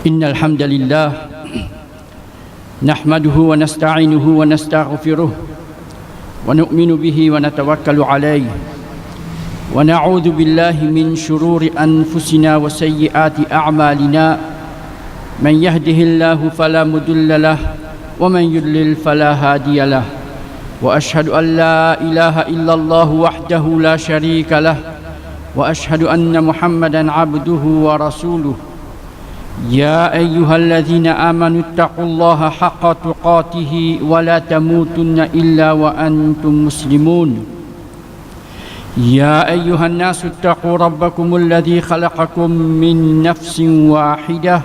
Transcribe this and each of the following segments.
إن الحمد لله نحمده ونستعينه ونستغفره ونؤمن به ونتوكل عليه ونعوذ بالله من شرور أنفسنا وسيئات أعمالنا من يهده الله فلا مضل له ومن يضلل فلا هادي له وأشهد أن لا إله إلا الله وحده لا شريك له وأشهد أن محمدا عبده ورسوله يا أيها الذين آمنوا اتقوا الله حق تقاته ولا تموتن إلا وأنتم مسلمون يا أيها الناس اتقوا ربكم الذي خلقكم من نفس واحدة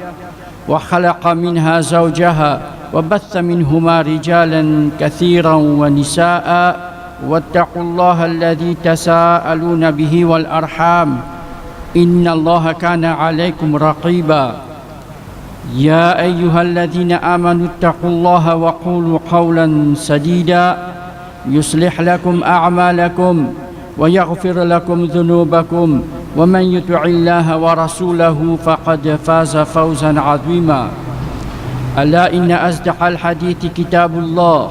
وخلق منها زوجها وبث منهما رجالا كثيرا ونساء واتقوا الله الذي تساءلون به والأرحام إن الله كان عليكم رقيبا يا أيها الذين آمنوا اتقوا الله وقولوا قولا سديدا يصلح لكم أعمالكم ويغفر لكم ذنوبكم ومن يطع الله ورسوله فقد فاز فوزا عظيما ألا إن أصدق الحديث كتاب الله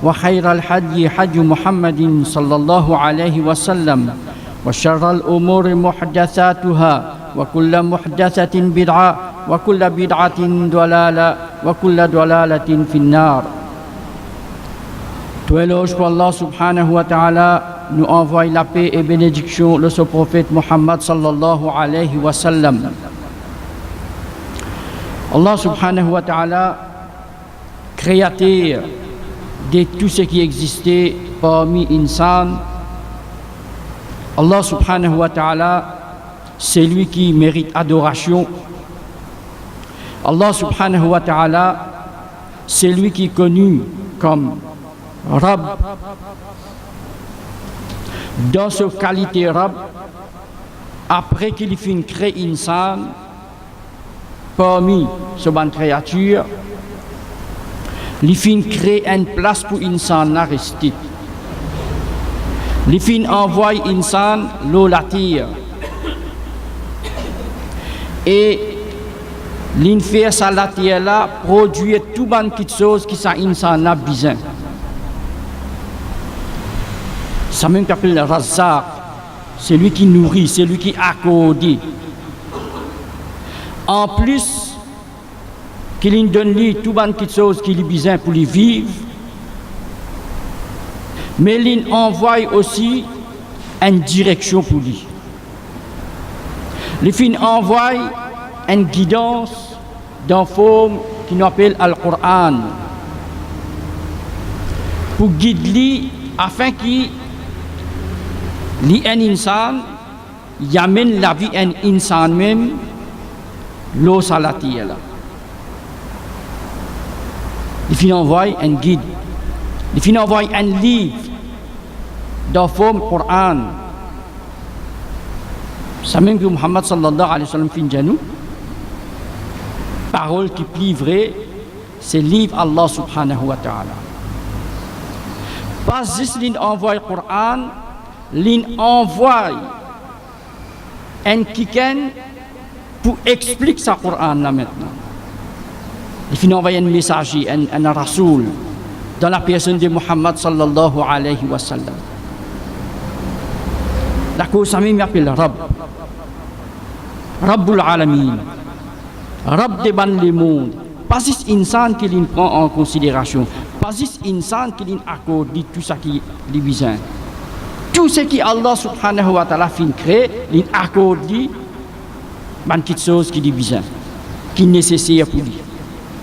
وخير الحدي حدي محمد صلى الله عليه وسلم وشر الأمور محدثاتها وكل محدثة بدعة وكل بدعة ضلالة وكل ضلالة في النار. Tout éloge pour Allah subhanahu wa ta'ala nous envoie la paix et bénédiction de son prophète Muhammad sallallahu alayhi wa sallam. Allah subhanahu wa ta'ala, créateur de tout ce qui existait parmi insan, Allah subhanahu wa ta'ala, c'est lui qui mérite adoration. Allah subhanahu wa ta'ala, c'est lui qui est connu comme Rabb. Dans sa qualité Rabb, après qu'il finit créer insan parmi ces bonnes créatures, il finit créer une place pour insan à rester. Il finit envoyer insan l'eau la terre. Et l'infère ça la terre là produit tout bonne petites choses qui ça insan a besoin. Ça même qu'appelle le Razzaq, c'est lui qui nourrit, c'est lui qui accorde. En plus qu'il donne lui tout bonne petites choses qu'il a besoin pour lui vivre, mais il envoie aussi une direction pour lui. Il envoie une guidance dans forme qui nous appelle Al-Qur'an pour guider lui afin qu'il un insan y amène la vie un insan même l'eau salati là. Il envoie un guide, il envoie un livre dans forme Qur'an. Ça même que Muhammad sallallahu alayhi wa sallam fin janou, parole qui plie vrai, c'est livre Allah subhanahu wa ta'ala. Pas juste l'in envoie Qur'an, l'in envoie un kiken pour expliquer sa Qur'an là maintenant. Il envoie un messager, un rasoul dans la personne de Muhammad sallallahu alayhi wa sallam. La cause ça même appelle Rabb. Rabbul Alamin, Rabb de ban le monde, pas juste insan qui l'in prend en considération, pas juste insan qui l'in accorde tout ça qui lui besoin. Tout ce qui Allah subhanahu wa ta'ala fin créé, l'in accorde ban petite chose qui lui besoin, qui nécessaire pour lui.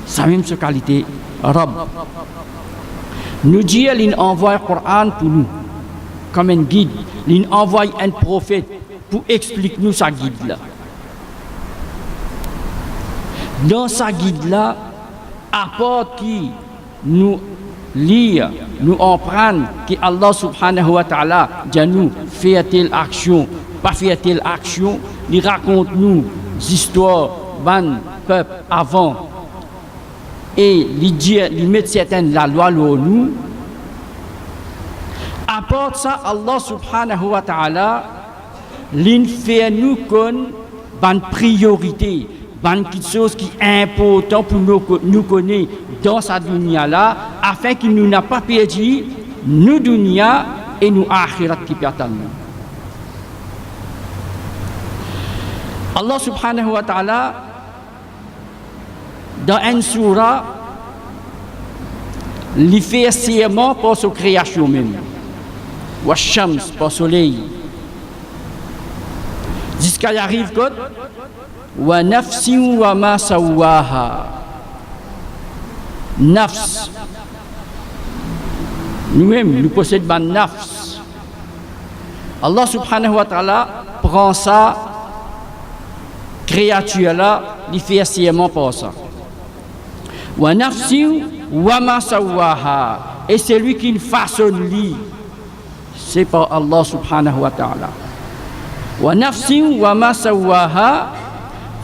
Ça même sa qualité Rabb. Nous dit l'in envoie le Coran pour nous, comme un guide, l'in envoie un prophète pour expliquer nous sa guide là. Dans sa guide-là, apporte qui nous lire, nous apprendre que Allah subhanahu wa ta'ala dit nous fait telle action, pas fait telle action, il raconte nous histoires ban peuple avant et il met certaines la loi pour nous. Apporte ça Allah subhanahu wa ta'ala, l'in fait nous connaître ban priorité. quelque chose qui est important pour nous connaître dans sa dunya là, afin qu'il nous n'a pas perdu nous dunya et nous akhirat qui perdent. Allah subhanahu wa ta'ala dans une surah il fait serment pour sa création même. Wa shams pour soleil. Jusqu'à y arrive quoi? Wa nafsi wa ma sawaha. Nafs. Nous-mêmes, nous possédons une nafs. Allah subhanahu wa ta'ala prend ça, créature-là, il fait serment pour ça. Wa nafsi wa ma sawaha. Et c'est lui qui façonne lui. C'est par Allah subhanahu wa ta'ala. Wa nafsi wa ma sawaha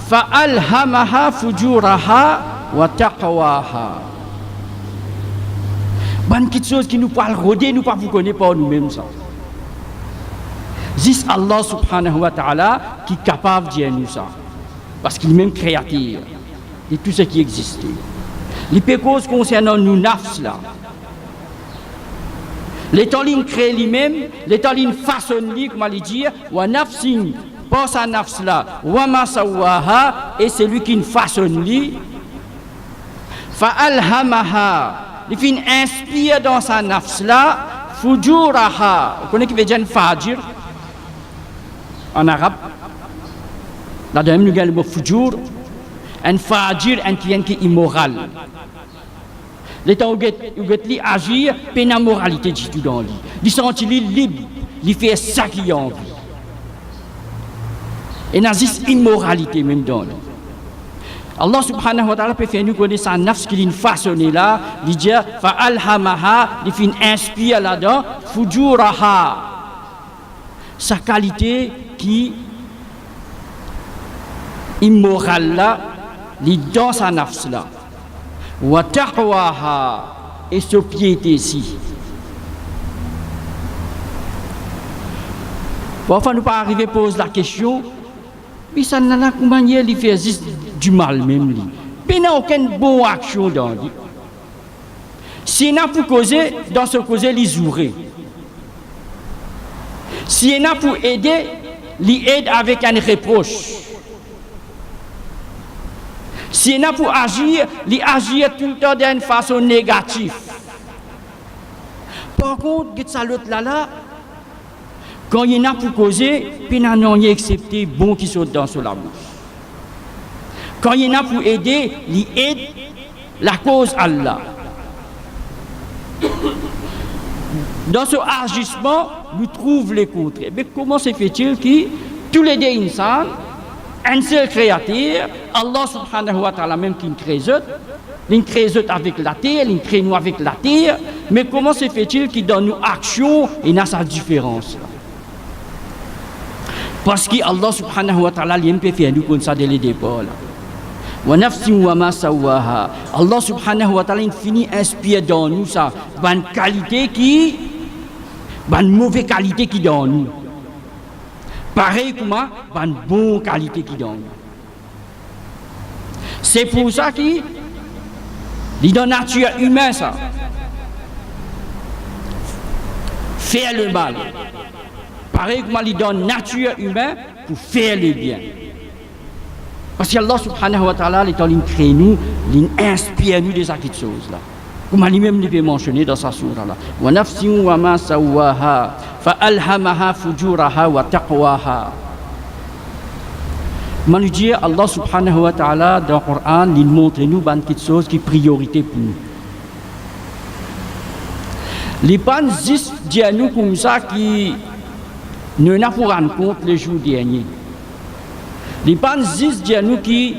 fa alhamaha fujuraha wa taqwaha. Bonne petite chose qui nous parle rodé, nous pas vous connaître par nous-mêmes ça. C'est Allah subhanahu wa ta'ala qui est capable de dire nous ça. Parce qu'il est même créateur de tout ce qui existe. Les pécos concernant nous nafs là. L'état il crée lui-même, l'état il façonne lui, comme il dit, wa nafsin, pas sa nafs là, wa ma sawaha, et c'est lui qui façonne lui. Fa alhamaha. Il fait inspire dans sa nafs là, fujuraha. Vous connaissez qui veut dire fajir en arabe? Là, nous avons le mot fujur. Un fajir, un qui est immoral. L'état où il agit, il y a une moralité du dans lui. Il sent libre, il fait ça qu'il a envie. Et il y a une immoralité même dans lui. Allah subhanahu wa ta'ala peut faire nous connaître sa nafs qu'il a façonné là, il dit fa alhamaha, il fait inspire là-dedans, fujuraha. Sa qualité qui immorale là, il dans sa nafs là. Wa taqwaha, et sa piété ici. Parfois nous pas arriver poser la question, mais ça n'a pas comment il fait juste du mal même lui. Il n'y a aucune bonne action dans lui. Si il a pour causer, dans ce causer, il jouerait. Si il a pour aider, il aide avec un reproche. Si il a pour agir, il agit tout le temps d'une façon négative. Par contre, là, quand il a pour causer, il n'a rien accepté bon qui saute dans la bouche. Quand il a pour aider, il aide la cause Allah. Dans ce agissement, nous trouvons les contraires. Mais comment se fait-il que tous les deux insan, un seul créateur, Allah subhanahu wa ta'ala même qui nous crée, il crée avec la terre, il crée nous avec la terre, mais comment se fait-il qu'il dans nos actions, il y a sa différence là? Parce que Allah subhanahu wa ta'ala il peut faire nous comme ça dès le départ là. Wa nafsin wa ma sawaha. Allah subhanahu wa ta'ala finit inspire dans nous ça, bonne qualité qui, bonne mauvaise qualité qui dans nous. Pareil comme bonne bonne qualité qui dans nous. C'est pour ça qu'il est dans la nature humaine ça. Faire le mal. Pareil comme il est dans la nature humaine pour faire le bien. Parce que Allah subhanahu wa ta'ala, il crée nous, il inspire nous des choses là. Comme lui-même il peut mentionner dans sa surah là. Wa nafsin wa ma sawaha fa alhamaha fujuraha wa taqwaha. Man dit Allah subhanahu wa ta'ala dans le Coran, il montre nous des choses qui priorité pour nous. Les pas juste dire nous comme ça qui ne n'a pas rendre compte le jour dernier. Les pas juste dire nous qui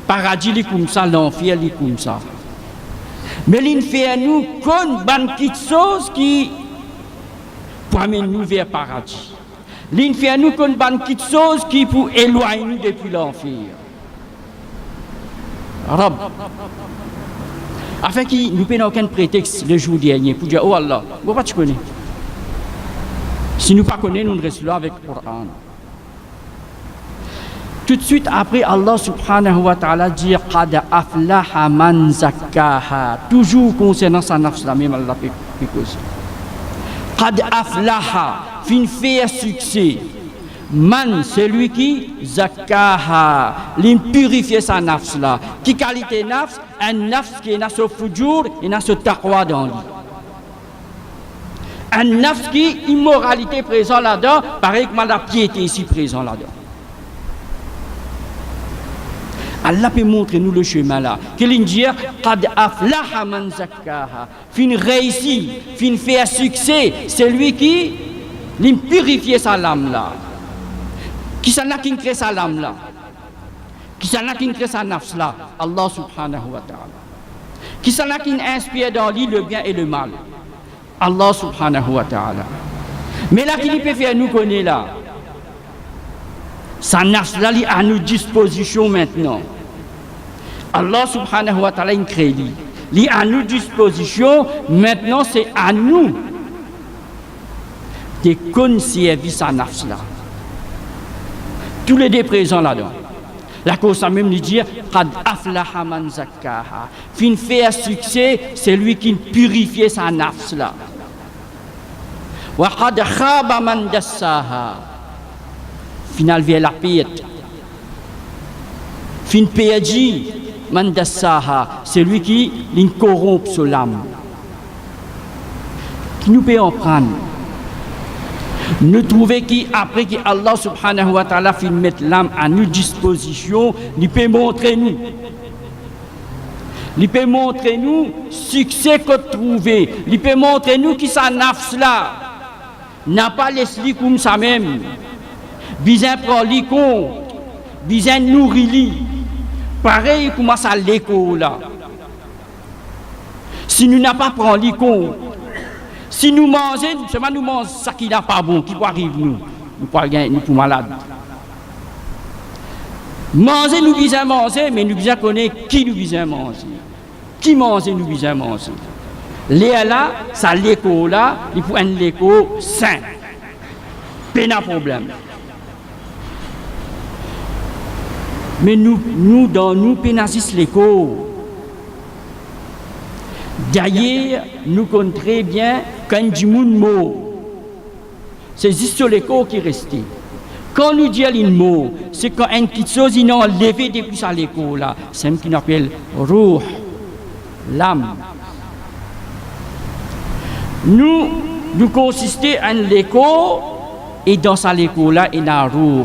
paradis est comme ça, l'enfer est comme ça. Mais il fait nous comme des choses qui promènent nous vers le paradis. Il fait nous comme des choses qui pour éloigner nous depuis l'enfer. Rab. Afin que nous n'ayons aucun prétexte le jour dernier pour dire oh Allah, pourquoi tu connais? Si nous ne connaissons pas, nous restons là avec le Coran. Tout de suite après, Allah subhanahu wa ta'ala dit Qad aflaha man zakkaha. Toujours concernant sa nafs, la même Allah peut causer. Qad aflaha, fin fait succès. Man, celui qui zakkaha, purifier sa nafs là. Qui qualité nafs? Un nafs qui est dans ce fujur et dans ce taqwa dans lui. Un nafs qui immoralité présent là-dedans, pareil que la piété ici présent là-dedans. Allah peut montrer nous le chemin là. Qu'il dit Qad aflaha man zakkaha. Fin réussi, fin fait succès, c'est lui qui purifie sa lame là. Qui s'en a qui crée sa lame là? Qui s'en a qui crée sa nafs là? Allah subhanahu wa ta'ala. Qui s'en a qui inspire dans lui le bien et le mal? Allah subhanahu wa ta'ala. Mais là, qui peut faire nous connaître là? Sa nafs là, il est à nos dispositions maintenant. Allah subhanahu wa ta'ala, il crée lui. Il est à nos dispositions. Maintenant, c'est à nous de conserver sa nafs là. Tous les deux présents là-dedans. La cause ça même lui dire Qad aflaha man zakkaha. Fin faire succès, c'est lui qui purifie sa nafs là. Wa qad khaba man dassaha. Final vient la paix. Fin perdu man dassaha, c'est lui qui corrompt son âme. Qui nous peut en prendre? Nous trouvons qu'après que Allah subhanahu wa ta'ala fait mettre l'âme à nos dispositions, il peut montrer nous. Il peut montrer nous succès que trouver. Il peut montrer nous qui sa nafs là n'a pas laissé comme ça même. Bizin prend li compte, bizin nourrit li. Pareil comme ça l'école là. Si nous n'a pas prend li compte, si nous mangeons, seulement nous mangeons ça qui n'est pas bon, qui peut arriver nous pour malades. Manger, nous visons manger, mais nous visons connaître qui nous visons manger. Qui mange, nous visons manger. Léa là, ça l'école là, il faut un l'école sain. Pas de problème. Mais nous dans nous, pénazis l'école. D'ailleurs, nous connaissons très bien quand du monde mot. C'est juste sur l'écho qui est resté. Quand nous disons un mot, c'est quand une petite chose ils ont enlevé depuis ça l'écho là. C'est ce qu'on appelle ruh, l'âme. Nous consistons en l'écho et dans ça l'écho là il y a ruh.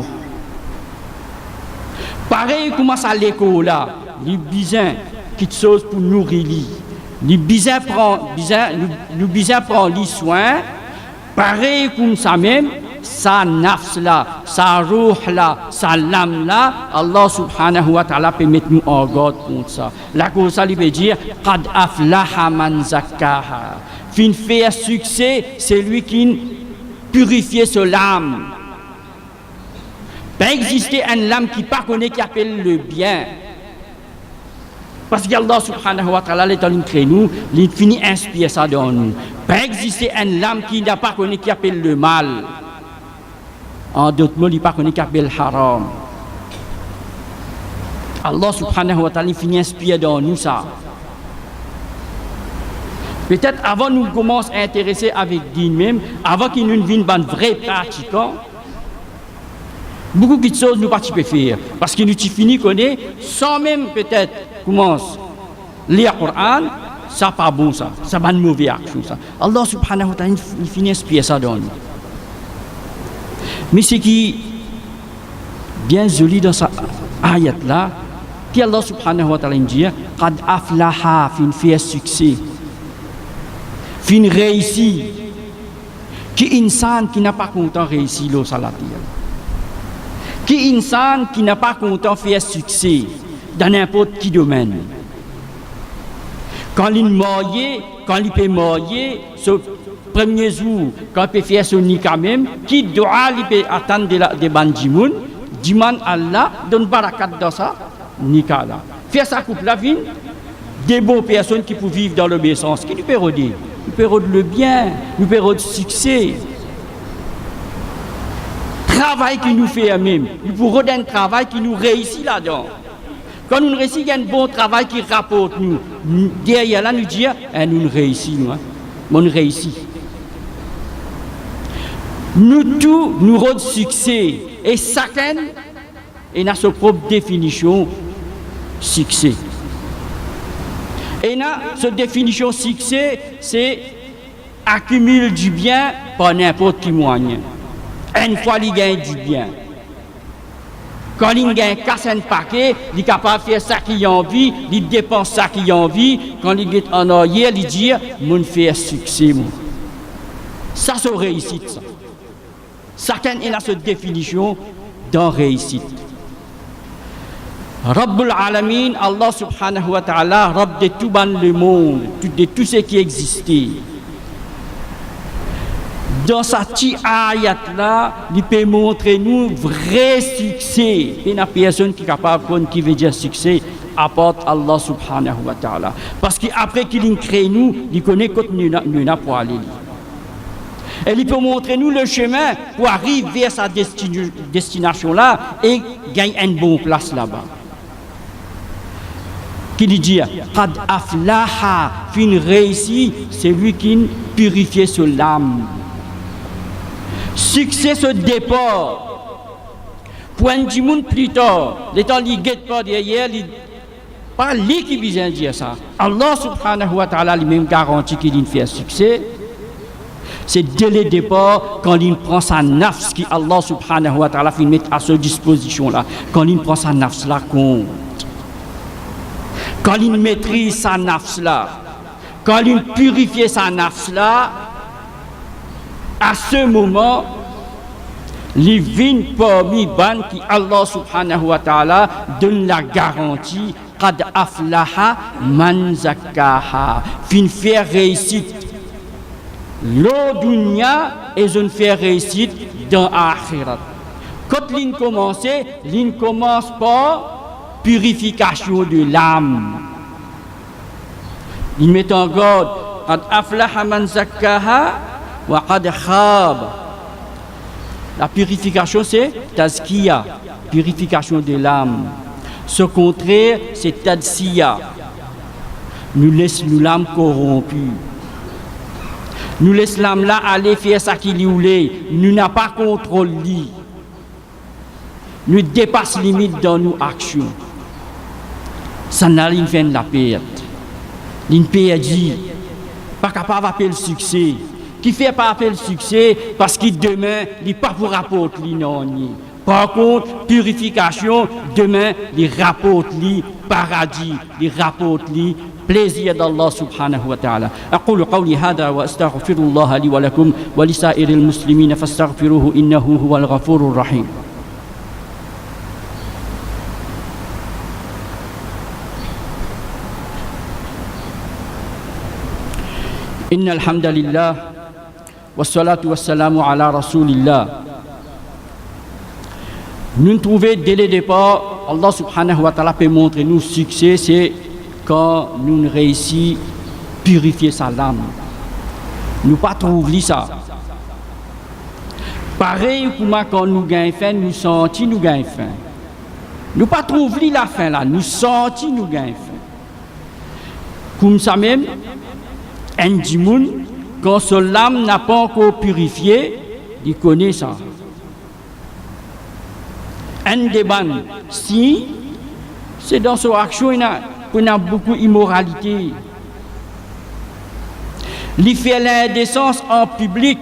Pareil comme ça l'écho là, les besoins quelque chose pour nourrir lui. Nous prend les soins, pareil comme ça même, sa nafs là, sa ruh là, sa lame là, Allah subhanahu wa ta'ala peut mettre nous en garde contre ça. La cause ça veut dire, Qad aflaha man zakkaha. Fin faire succès, c'est lui qui purifie son âme. Pas exister une lame qui pas connaît qui appelle le bien. Parce qu'Allah subhanahu wa ta'ala est en train nous, il finit inspirer ça dans nous. Pas exister une lame qui n'a pas connu qui appelle le mal. En d'autres mots, il n'a pas connu qui appelle haram. Allah subhanahu wa ta'ala finit inspirer dans nous ça. Peut-être avant nous commencer à intéresser avec Din même, avant qu'il nous vienne un vrai pratiquant, beaucoup de choses nous pas faire. Parce que nous finissons connaître sans même peut-être commence lire le Coran, ça pas bon ça, ça va une mauvaise action ça. Allah subhanahu wa ta'ala il finit inspirer ça dans nous. Mais ce qui est bien joli dans cette ayat là, qui Allah subhanahu wa ta'ala dit Qad aflaha, fin fait succès, fin réussi, qui insan qui n'a pas content réussi l'eau salatir. Qui insan qui n'a pas content faire succès dans n'importe qui domaine. Quand il marié, quand il peut marier, ce premier jour, quand il peut faire son nikah même, qui doit il peut attendre des bandimoun, demande Allah, donne barakat dans ça, nikah là. Faire sa couple la vie, des bonnes personnes qui peuvent vivre dans l'obéissance, qui nous peut redire. Nous peut redire le bien, nous peut redire le succès. travail qui nous fait même. Nous pourrons un travail qui nous réussit là-dedans. Quand nous réussissons, il y a un bon travail qui rapporte nous. Derrière là, nous disons, nous réussissons. On réussit. Nous tous, nous avons succès. Et chacun a sa propre définition succès. Et là, cette définition succès, c'est accumuler du bien par n'importe quel moyen. Une fois il gagne du bien. Quand il gagne casse un paquet, il est capable de faire ça qu'il a envie, il dépense ça qu'il a envie. Quand il est en arrière, il dit, mon fait succès. Moi. Ça, c'est réussite. Ça. Chacun a cette définition dans réussite. Rabbul Alamin, Allah subhanahu wa ta'ala, Rabb de tout le monde, de tout ce qui existait. Dans sa petite ayat là, il peut montrer nous vrai succès. Il n'y a personne qui est capable qui veut dire succès, à part Allah subhanahu wa ta'ala. Parce qu'après qu'il crée nous, il connaît que nous n'avons pas aller. Et il peut montrer nous le chemin pour arriver vers sa destination là et gagner une bonne place là-bas. Qui dit Qad aflaha, fin réussi, c'est lui qui purifie sur l'âme. Succès ce départ. Point du monde plus tard, les temps il guette pas derrière, pas lui qui vient dire ça. Allah subhanahu wa ta'ala lui-même garantit qu'il fait succès. C'est dès le départ, quand il prend sa nafs, qui Allah subhanahu wa ta'ala met à sa disposition là, quand il prend sa nafs là compte. Quand il maîtrise sa nafs là, quand il purifie sa nafs là, à ce moment, les vignes parmi ban qui Allah subhanahu wa ta'ala donne la garantie qad aflaha man zakkaha, fin faire réussite l'eau dunya et une faire réussite dans l'akhirat. Quand l'in commence par purification de l'âme. Il met en garde qad aflaha man zakkaha wa qad khab. La purification c'est tazkiya, purification de l'âme. Ce contraire c'est tadsiya. Nous laissons l'âme corrompue. Nous laissons l'âme là aller faire ça qu'il voulait. Nous n'avons pas contrôle lui. Nous dépassons limite dans nos actions. Ça n'a rien fait de la perte. Une perdue, pas capable d'appeler le succès. Qui fait pas appeler le succès parce que demain, il n'est pas pour rapporter l'inoni. Par contre, purification, demain, il rapporte le paradis, il rapporte le plaisir d'Allah subhanahu wa ta'ala. أقول قولي هذا وأستغفر الله لي ولكم ولسائر المسلمين فاستغفروه إنه هو الغفور الرحيم. إن الحمد لله والصلاة والسلام على رسول الله. Nous trouvons dès le départ, Allah subhanahu wa ta'ala peut montrer nous succès, c'est quand nous réussissons à purifier sa âme. Nous pas trouver ça. Pareil comme quand nous gagnons faim, nous sentons nous gagnons faim. Nous pas trouver la faim là, nous sentons nous gagnons faim. Comme ça même, un dimoun, quand son âme n'a pas encore purifié, il connaît ça. Un débat, si c'est dans son action, il y a beaucoup d'immoralité. Il fait l'indécence en public.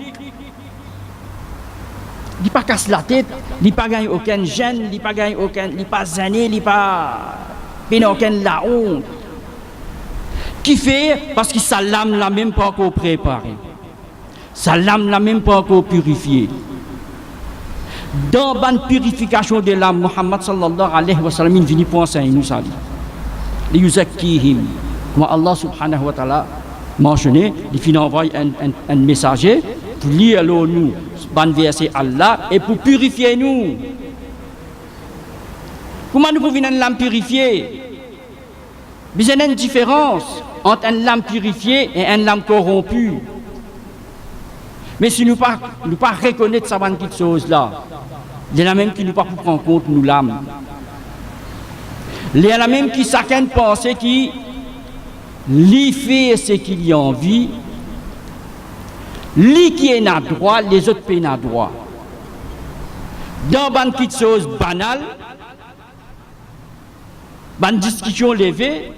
Il n'a pas cassé la tête, il n'a pas gagné aucun gêne, il n'a pas gagné aucun, il n'a pas zané, il n'a pas aucun la honte. Qui fait parce que sa lame n'a même pas encore préparée. Sa lame n'a même pas encore purifiée. Dans la purification de l'âme, Muhammad sallallahu alayhi wa sallam vient pour enseigner nous ça. Les yuzakkihim. Comme Allah subhanahu wa ta'ala mentionné, il envoie un messager pour lire nous, ban verset Allah et pour purifier nous. Comment nous pouvons une lame purifiée? Il y a une différence entre une lame purifiée et une lame corrompue. Mais si nous pas reconnaître ça bonne petite chose là, il y en a même qui nous pas prendre en compte nous l'âme. Il y en a même qui chacun pense qui lui fait ce qu'il y a envie, lui qui est à droit, les autres pays à droit. Dans une petite chose banale, une discussion levée,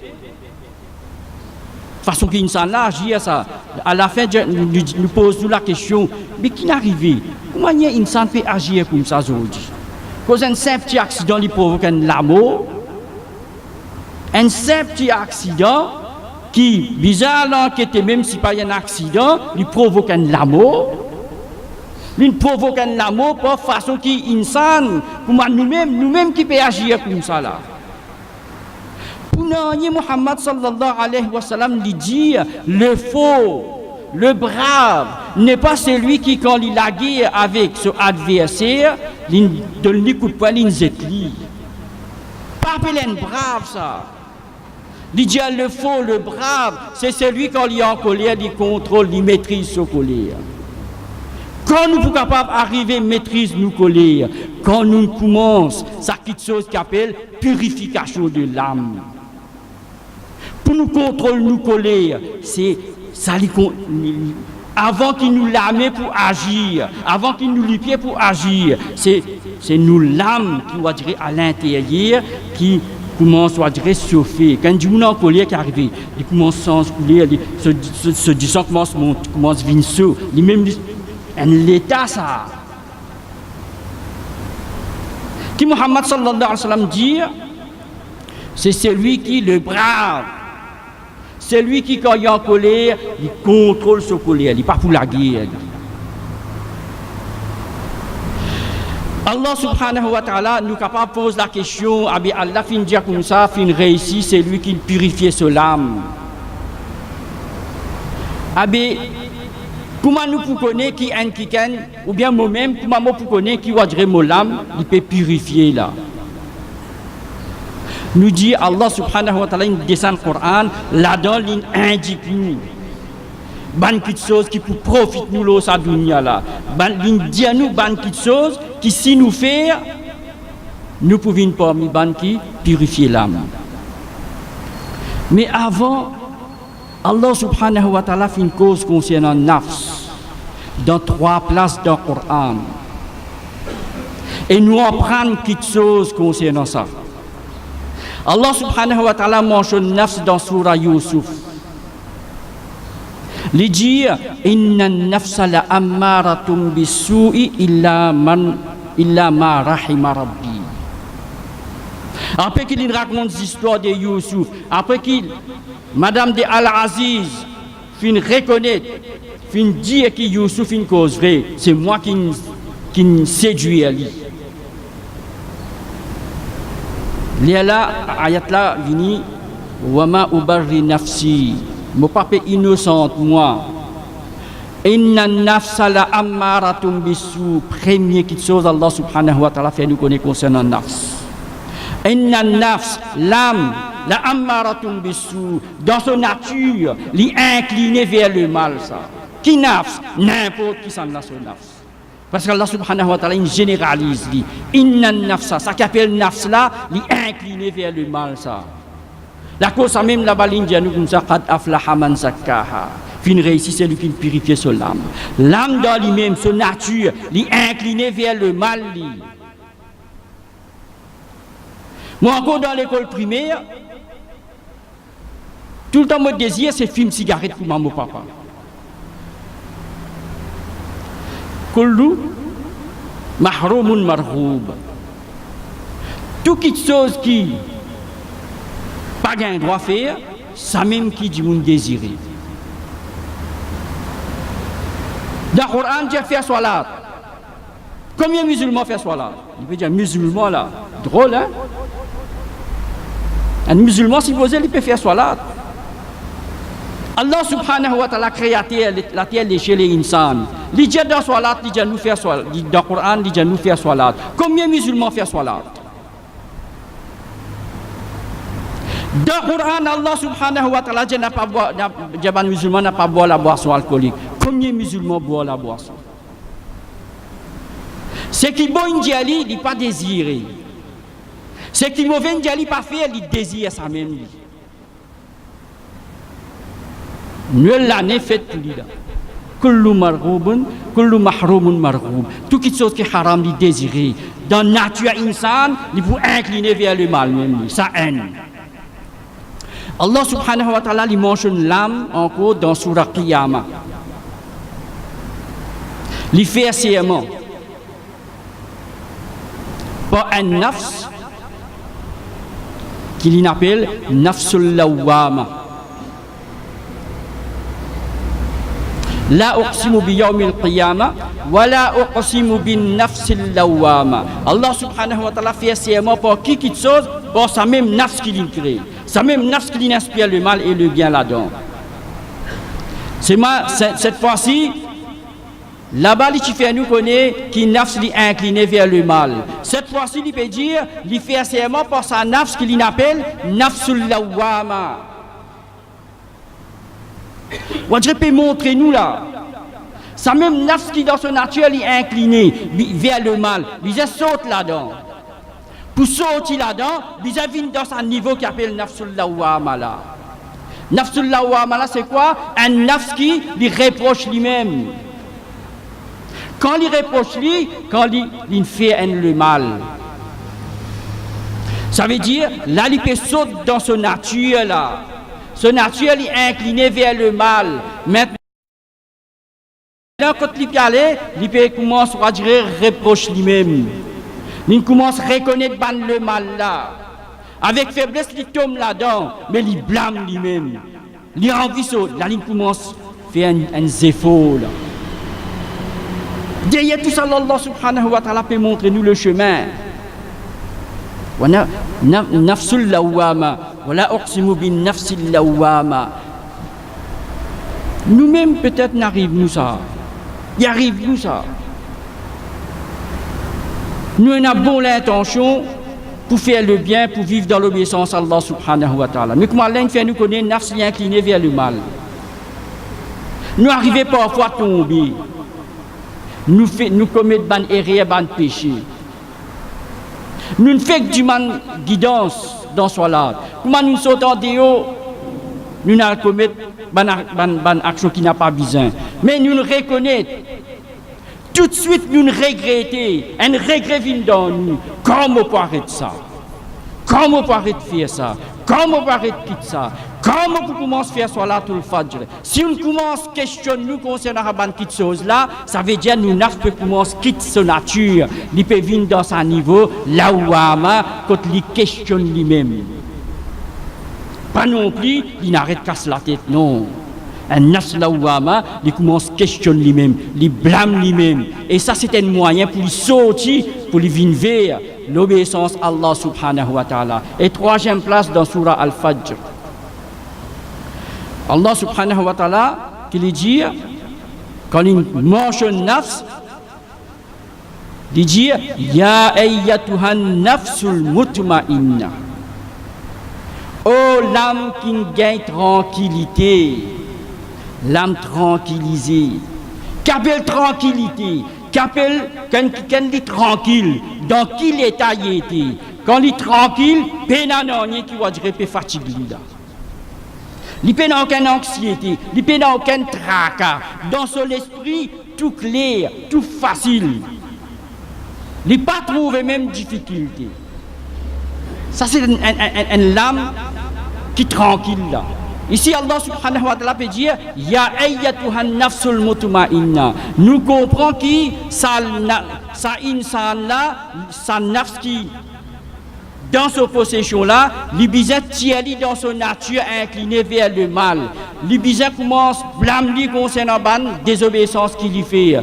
façon qu'insan là agit à ça. À la fin, nous posons la question, mais qui n'est arrivé? Comment un insan peut agir comme ça aujourd'hui? Parce qu'un simple petit accident lui provoque la mort. Un simple petit accident qui, bizarre l'enquête, même si pas un accident, lui provoque la mort. Il provoque la mort par façon qui insan, comme nous-mêmes qui peut agir comme ça là. Pour nous, Muhammad sallallahu alayhi wa sallam lui dit, le faux, le brave, n'est pas celui qui, quand il a guerre avec son adversaire, il donne le coup de poing, il zetli. Pas appeler un brave ça. Il dit, le faux, le brave, c'est celui quand il est en colère, il contrôle, il maîtrise son colère. Quand nous sommes capables d'arriver à maîtriser nos colères, quand nous commençons, ça quelque chose qui appelle purification de l'âme. Pour nous contrôler nos colères, c'est ça avant qu'il nous l'âme pour agir, avant qu'il nous les pieds pour agir, c'est nous l'âme qui va dire à l'intérieur qui commence à dire chauffer. Quand nous sommes en colère qui arrive, il commence à se couler, ce disant commence à venir chaud, même l'état ça. Qui Muhammad sallallahu alayhi wa sallam dit, c'est celui qui le brave. Celui qui, quand il est en colère, il contrôle sa colère, il n'est pas pour la guerre. Allah subhanahu wa ta'ala nous capable de poser la question, Allah fin dire comme ça, fin réussit, c'est lui qui purifie son âme. Comment nous pouvons connaître qui est un kikan, ou bien moi-même, comment nous pouvons connaître qui va dire mon âme, il peut purifier là. Nous dit Allah subhanahu wa ta'ala, il descend le Coran, là-dedans, il indique nous. Ban petites choses qui pour profiter nous là, sa dunya là. Il dit à nous, ban petites choses qui si nous fait, nous pouvons parmi ban qui purifier l'âme. Mais avant, Allah subhanahu wa ta'ala fait une cause concernant nafs dans 3 places dans le Coran. Et nous apprenons quelque chose concernant ça. Allah subhanahu wa ta'ala mentionne nafs dans surah Yusuf. Il dit inna nafsa la ammaratum bisu'i illa ma rahima rabbi. Après qu'il raconte l'histoire de Yusuf, après qu'il Madame de Al-Aziz fin reconnaître, fin dire que Yusuf une cause vraie, c'est moi qui séduit à lui. Là, ayat là vini wama ubarri nafsi, mon papa innocente moi. Inna nafsa la ammaratum bisu, premier quelque chose Allah subhanahu wa ta'ala fait nous connaître concernant nafs. Inna nafs, l'âme, la ammaratum bisu, dans son nature, l'y incliné vers le mal ça. Qui nafs, n'importe qui s'en a son nafs. Parce qu'Allah subhanahu wa ta'ala il généralise dit inna nafsa, ça qu'appelle nafs là, l'y incliné vers le mal ça. La cause ça même la baline dit à nous comme ça qad aflaha man zakkaha. Fin réussi c'est lui qui purifie son âme. L'âme dans lui-même, son nature, l'y incliné vers le mal lui. Moi encore dans l'école primaire, tout le temps mon désir c'est fumer cigarette pour maman papa. Kullu mahroumun marhoub. Toute chose qui pas gain droit faire, ça même qui dit mon désiré. Dans le Coran, Dieu fait salat. Combien de musulmans font salat? Il peut dire musulman là, drôle hein? Un musulman supposé il peut faire salat. Allah subhanahu wa ta'ala créé la terre chez les insans. Il dit dans salat, il dit nous faire salat. Dans le Coran, il dit nous faire salat. Combien de musulmans font salat? Dans le Coran, Allah subhanahu wa ta'ala dit n'a pas boire, les musulmans n'a pas boire la boisson alcoolique. premier musulman boit la boisson. Ce qui bon indiali, il n'est pas désiré. Ce qui mauvais indiali, pas fait, il désire ça même. Nous l'année faite tout là. Kullu marghoubun, kullu mahroumun marghoub. Tout qui chose qui est haram, il désiré. Dans la nature insane, il faut incliner vers le mal même, sa haine. Allah subhanahu wa ta'ala, il mentionne l'âme encore dans Surah Qiyamah. Il fait serment par un nafs qu'il appelle nafsul lawwama. La uqsimu bi yawmil qiyamah wa la uqsimu bin nafsil lawwama. Allah subhanahu wa ta'ala fait serment pour qui chose, pour sa même nafs qu'il crée, sa même nafs qui inspire le mal et le bien là-dedans. Cette fois-ci, là-bas, il fait nous connaître qui nafs li incliné vers le mal. Cette fois-ci, il peut dire, il fait serment pour sa nafs qu'il appelle nafsul lawwama. On peut montrer nous là. Ça même nafs qui dans son nature est incliné vers le mal. Il saute là-dedans. Pour sortir là-dedans, il vient dans un niveau qui appelle nafsul lawwama là. Nafsul lawwama là, c'est quoi? Un nafs qui lui reproche lui-même. Quand il reproche lui, quand il fait le mal. Ça veut dire, là, il peut sauter dans son nature là. Son nature est incliné vers le mal. Maintenant, quand il peut aller, il peut commencer à dire reproche lui-même. Il commence à reconnaître le mal là. Avec faiblesse, il tombe là-dedans, mais il blâme lui-même. Il a envie de là, il commence à faire un zéphole. Derrière tout ça, Allah subhanahu wa ta'ala peut montrer nous le chemin. Nafsul lawwama. Wala uqsimu bin nafsil lawwama. Nous-mêmes, peut-être, n'arrive-nous ça. Il arrive-nous ça. Nous avons bonne intention pour faire le bien, pour vivre dans l'obéissance à Allah subhanahu wa ta'ala. Mais comment Allah fait nous connaître, nafs est incliné vers le mal. Nous arrivons parfois à tomber. Nous commettons des erreurs, des péchés. Nous ne faisons que du mal guidance dans ce là. Comment nous sautons de haut, nous ne commettons pas des actions qui n'ont pas besoin. Mais nous le reconnaissons. Tout de suite, nous le regrettons. Un regret vient dans nous. Comment on peut arrêter ça? Comment on peut arrêter de faire ça? Comment on peut arrêter de quitter ça? Comment on commence à faire ça là tout le fajr? Si on commence à questionner nous concernant cette chose là, ça veut dire que nous n'avons commencé à quitter sa nature. Il peut venir dans un niveau là où quand il questionne lui-même. Pas non plus, il n'arrête pas la tête, non. Un nafs lawwama, il commence à questionner lui-même, il blâme lui-même. Et ça, c'est un moyen pour lui sortir, pour lui venir vers l'obéissance à Allah subhanahu wa ta'ala. Et troisième place dans Surah Al-Fajr. Allah subhanahu wa ta'ala, qui lui dit, quand il mentionne nafs, il dit, Ya ayyatuhan nafsul mutma'inna. Oh l'âme qui gagne tranquillité, l'âme tranquillisée. Qu'appelle tranquillité? Qu'appelle quand il est tranquille? Dans quel état il était? Quand il est tranquille, peine à rien qui va dire fatigué là. Il n'y a aucune anxiété, il n'y a aucun tracas. Dans son esprit, tout clair, tout facile. Il n'y a pas trouvé même difficulté. Ça, c'est une lame qui est tranquille là. Ici, Allah subhanahu wa ta'ala peut dire Ya ayyatuhan nafsul mutma'inna. Nous comprenons que ça insan là, sa nafs qui dans sa possession là, l'ibizet tient dans son nature inclinée vers le mal. L'ibizet commence à blâmer concernant la désobéissance qu'il y fait.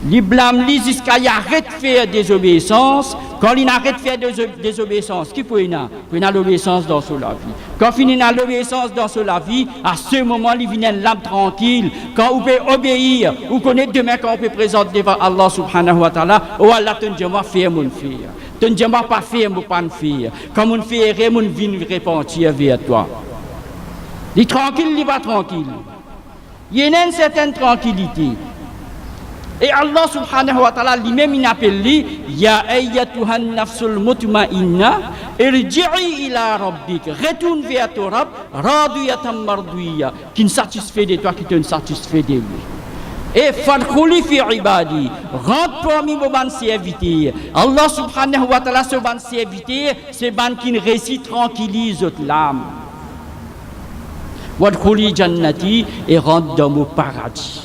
Il blâme jusqu'à y arrête de faire désobéissance. Quand il arrête de faire désobéissance, qui peut y avoir l'obéissance dans son la vie. Quand il finit l'obéissance dans son la vie, à ce moment, il vient une lame tranquille. Quand on peut obéir, on connaît demain quand on peut présenter devant Allah subhanahu wa ta'ala, oh Allah, tu ne faire mon fils. Tu ne pas faire mon pas faire. Comme on fait, mon vin repentir vers toi. Il est tranquille, il va tranquille. il y a une certaine tranquillité. Et Allah subhanahu wa ta'ala lui-même il appelle lui Ya ayyatuhan nafsul mutma'inna irji'i ila rabbik, retourne vers ton Rabb radiyatan mardiyya, qui ne satisfait de toi, qui te satisfait de lui. Et fadkhuli fi ibadi, rentre parmi vos ban serviteurs. Allah subhanahu wa ta'ala ce ban serviteurs, c'est ban qui récit tranquillise l'âme. Wadkhuli jannati, et rentre dans mon paradis.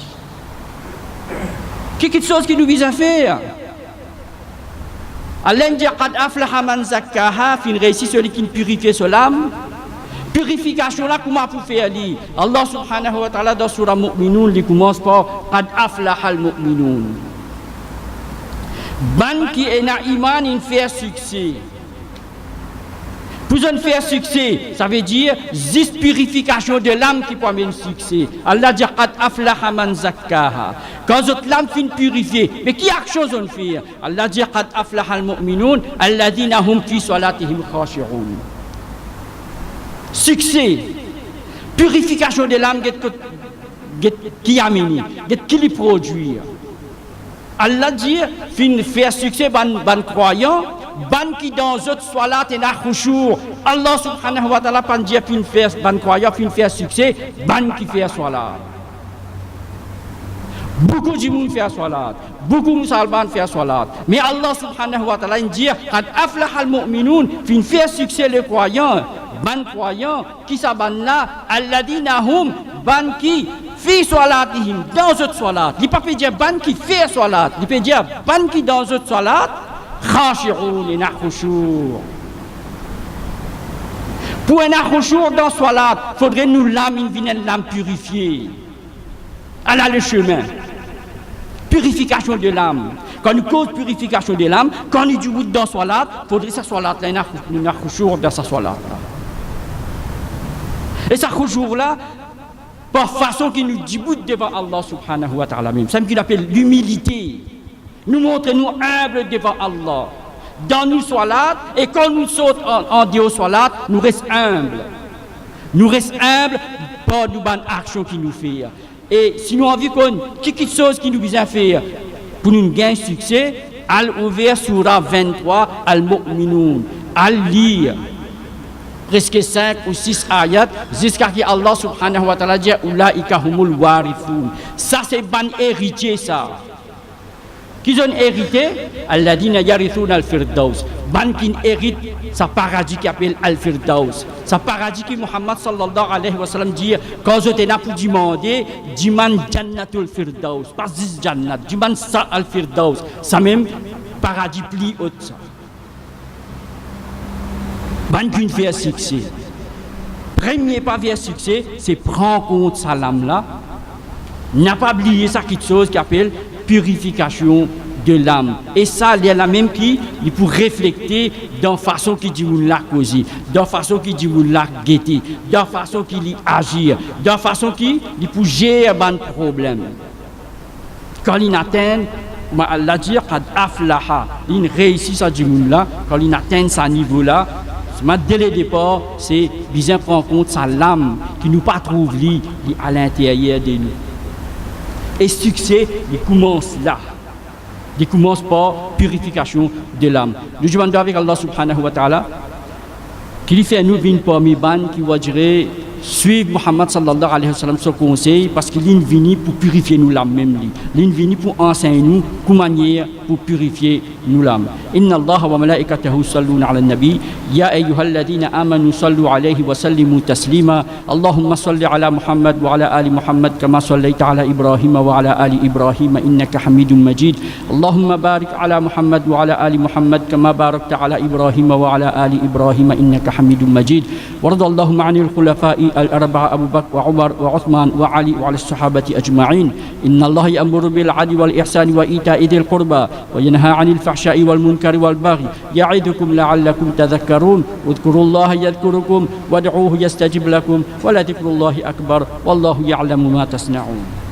Quelque chose qui nous vise à faire. Allah dit qad aflaha man zakkaha, fin réussit celui qui purifie son âme. Purification là comment pour faire li. Allah subhanahu wa ta'ala dans surah Mu'minun il commence par qad aflaha al mu'minun. Ban qui est na iman il fait succès. Pour un faire succès, ça veut dire juste purification de l'âme qui peut amener succès. Allah dit qad aflaha man zakkaha. Quand votre l'âme finit purifiée, mais qui action on fait? Allah dit qad aflaha al-mu'minun alladhina hum fi salatihim khashi'un. Succès, purification de l'âme qui amène, qui lui produit. Allah dit fin faire succès ban croyant. Ban qui dans autres salat et na khushu'. Allah subhanahu wa ta'ala pas dire fin faire ban croyant fin faire succès, ban qui fait salat. Beaucoup de monde fait salat, beaucoup de musulmans fait salat. Mais Allah subhanahu wa ta'ala dit qad aflaha al-mu'minun fin faire succès les croyants. Ban croyants qui sa ban là alladina hum ban qui fi salatihim dans autres salat. Il pas peut dire ban qui fait salat, il peut dire ban qui dans autres salat. Khashi'un et nakhushu'. Pour un nakhushu' dans salat, faudrait nous l'âme une l'âme purifiée. Elle a le chemin. Purification de l'âme. Quand nous cause purification de l'âme, quand nous disons dans salat, faudrait sa salat là une nakhushu' dans sa salat. Et sa khushu' là par façon qu'il nous dit devant Allah subhanahu wa ta'ala même. C'est ce qu'il appelle l'humilité. Nous montrons-nous humbles devant Allah. Dans nos salats, et quand nous sautons en dehors salat, nous restons humbles. Nous restons humbles par nos bonnes actions qui nous font. Et si nous avons vu quelque chose qui nous vient faire pour nous gagner succès, al ouvert surah 23, al-mu'minun, al lire presque 5 ou 6 ayats jusqu'à ce que Allah subhanahu wa ta'ala dit ulaika humul warithun. Ça c'est ban héritier ça. Qui ont hérité, alladina yarithun al-firdaus. Ban qui hérite sa paradis qui appelle al-firdaus. Sa paradis qui Muhammad sallallahu alayhi wa sallam dit quand je t'ai pour demander, diman jannatul firdaus, pas dis jannat, diman sa al-firdaus. Ça même paradis plus haut ça. Ban qui fait succès. Premier pas vers succès, c'est prendre compte sa lame là. N'a pas oublié ça quelque chose qui appelle purification de l'âme. Et ça, il y a la même qui pour réfléchir dans la façon qui dit vous la causer, dans la façon qui dit vous la guetter, dans la façon qui dit agir, dans la façon qui dit pour gérer un problème. Quand il atteint, Allah dit qad aflaha, il réussit ça du monde là, quand il atteint ce niveau là, dès le départ, c'est bien prendre compte sa l'âme qui nous pas trouve à l'intérieur de nous. Et succès, il commence là. Il commence par purification de l'âme. Nous demandons avec Allah subhanahu wa ta'ala qu'il fait nous venir parmi ban qui va dire suivre Muhammad sallallahu alayhi wa sallam son conseil parce qu'il est venu pour purifier nous l'âme même. Il est venu pour enseigner nous comment manière pour purifier nous l'âme. Inna Allah wa malaikatahu salluna ala nabi ya ayyuhalladhina amanu sallu alayhi wa sallimu taslima. Allahumma salli ala Muhammad wa ala ali Muhammad kama sallaita ala Ibrahim wa ala ali Ibrahim innaka Hamidum Majid. Allahumma barik ala Muhammad wa ala ali Muhammad kama barakta ala Ibrahim wa ala ali Ibrahim innaka Hamidum Majid. Warḍa Allahumma 'anil khulafa'i الأربعة أبو بكر وعمر وعثمان وعلي وعلى الصحابة أجمعين. إن الله يأمر بالعدل والإحسان وإيتاء ذي القربى وينهى عن الفحشاء والمنكر والبغي يعظكم لعلكم تذكرون. اذكروا الله يذكركم وادعوه يستجب لكم ولذكر الله أكبر والله يعلم ما تصنعون.